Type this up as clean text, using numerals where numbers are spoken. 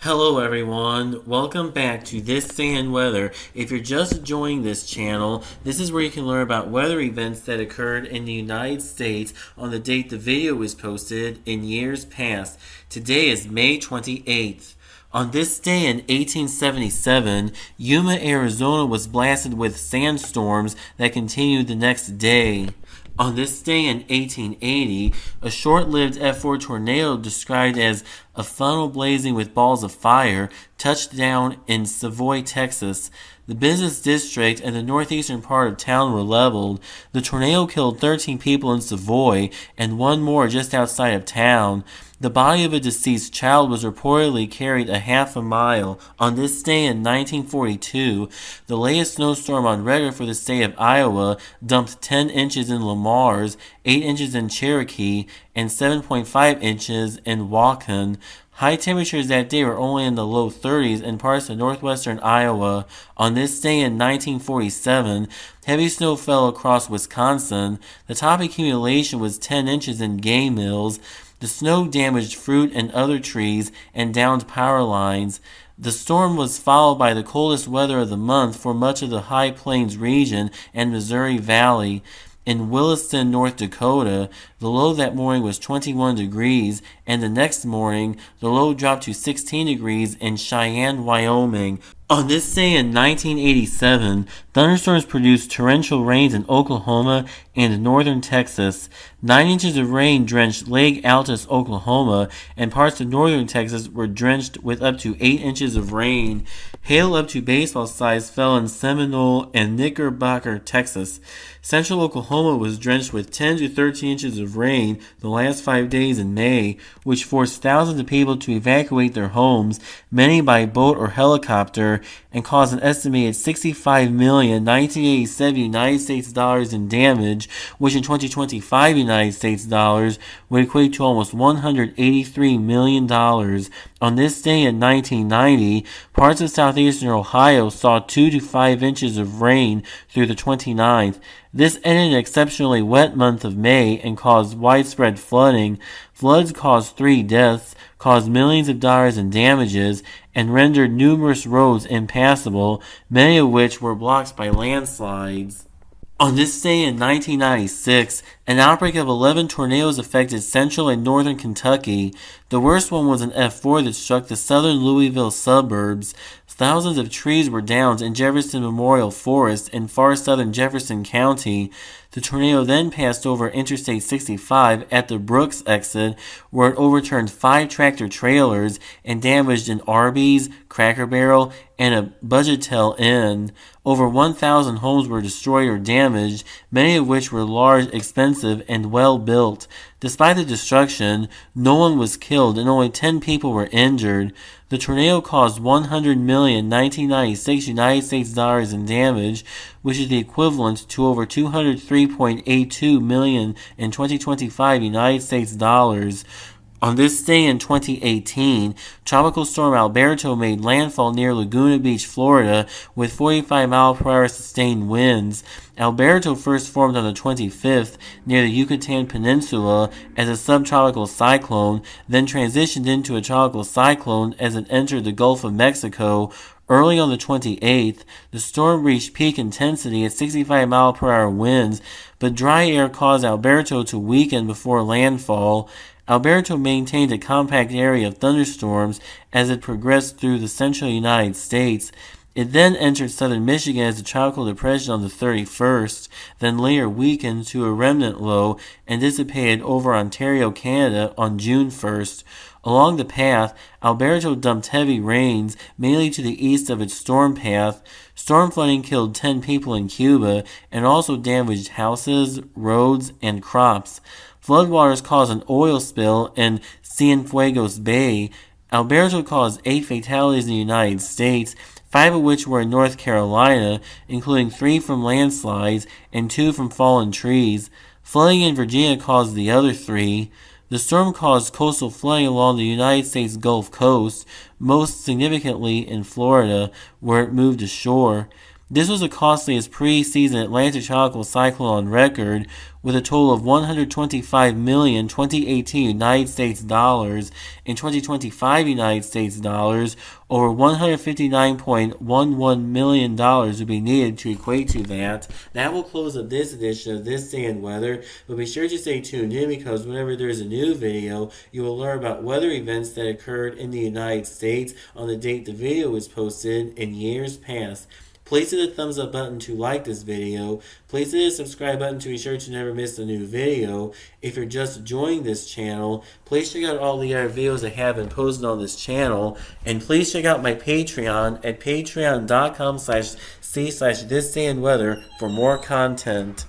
Hello everyone, welcome back to This Day in Weather. If you're just joining this channel, this is where you can learn about weather events that occurred in the United States on the date the video was posted in years past. Today is May 28th. On this day in 1877, Yuma, Arizona was blasted with sandstorms that continued the next day. On this day in 1880, a short-lived F4 tornado described as a funnel blazing with balls of fire touched down in Savoy, Texas. The business district and the northeastern part of town were leveled. The tornado killed 13 people in Savoy and one more just outside of town. The body of a deceased child was reportedly carried a half a mile. On this day in 1942, the latest snowstorm on record for the state of Iowa dumped 10 inches in Lamars, 8 inches in Cherokee, and 7.5 inches in Waukegan. High temperatures that day were only in the low 30s in parts of northwestern Iowa. On this day in 1947, heavy snow fell across Wisconsin. The top accumulation was 10 inches in Gay Mills. The snow damaged fruit and other trees and downed power lines. The storm was followed by the coldest weather of the month for much of the High Plains region and Missouri Valley. In Williston, North Dakota, the low that morning was 21 degrees, and the next morning, the low dropped to 16 degrees in Cheyenne, Wyoming. On this day in 1987, thunderstorms produced torrential rains in Oklahoma and northern Texas. 9 inches of rain drenched Lake Altus, Oklahoma, and parts of northern Texas were drenched with up to 8 inches of rain. Hail up to baseball size fell in Seminole and Knickerbocker, Texas. Central Oklahoma was drenched with 10 to 13 inches of rain the last 5 days in May, which forced thousands of people to evacuate their homes, many by boat or helicopter, and caused an estimated $65,1987 United States dollars in damage, which in 2025 United States dollars would equate to almost $183 million. On this day in 1990, parts of southeastern Ohio saw 2 to 5 inches of rain through the 29th. This ended an exceptionally wet month of May and caused widespread flooding. Floods caused 3 deaths, caused millions of dollars in damages, and rendered numerous roads impassable, many of which were blocked by landslides. On this day in 1996, an outbreak of 11 tornadoes affected central and northern Kentucky. The worst one was an F4 that struck the southern Louisville suburbs. Thousands of trees were downed in Jefferson Memorial Forest in far southern Jefferson County. The tornado then passed over Interstate 65 at the Brooks exit, where it overturned 5 tractor trailers and damaged an Arby's, Cracker Barrel, and a Budgetel Inn. Over 1,000 homes were destroyed or damaged, many of which were large, expensive, and well built. Despite the destruction, no one was killed and only 10 people were injured. The tornado caused $100,1996 United States dollars in damage, which is the equivalent to over $203.82 million in 2025 United States dollars. On this day in 2018, Tropical Storm Alberto made landfall near Laguna Beach, Florida, with 45-mile-per-hour sustained winds. Alberto first formed on the 25th near the Yucatan Peninsula as a subtropical cyclone, then transitioned into a tropical cyclone as it entered the Gulf of Mexico. Early on the 28th, the storm reached peak intensity at 65-mile-per-hour winds, but dry air caused Alberto to weaken before landfall. Alberto maintained a compact area of thunderstorms as it progressed through the central United States. It then entered southern Michigan as a tropical depression on the 31st, then later weakened to a remnant low and dissipated over Ontario, Canada on June 1st. Along the path, Alberto dumped heavy rains, mainly to the east of its storm path. Storm flooding killed 10 people in Cuba and also damaged houses, roads, and crops. Floodwaters caused an oil spill in Cienfuegos Bay. Alberto caused 8 fatalities in the United States, 5 of which were in North Carolina, including 3 from landslides and 2 from fallen trees. Flooding in Virginia caused the other 3. The storm caused coastal flooding along the United States Gulf Coast, most significantly in Florida, where it moved ashore. This was the costliest preseason Atlantic tropical cyclone on record, with a total of 125 million 2018 United States dollars and 2025 United States dollars. Over $159.11 million would be needed to equate to that. That will close up this edition of This Day in Weather, but be sure to stay tuned in because whenever there's a new video, you will learn about weather events that occurred in the United States on the date the video was posted in years past. Please hit the thumbs up button to like this video. Please hit the subscribe button to be sure to never miss a new video. If you're just joining this channel, please check out all the other videos I have been posted on this channel. And please check out my Patreon at patreon.com/c/thisdayinweather for more content.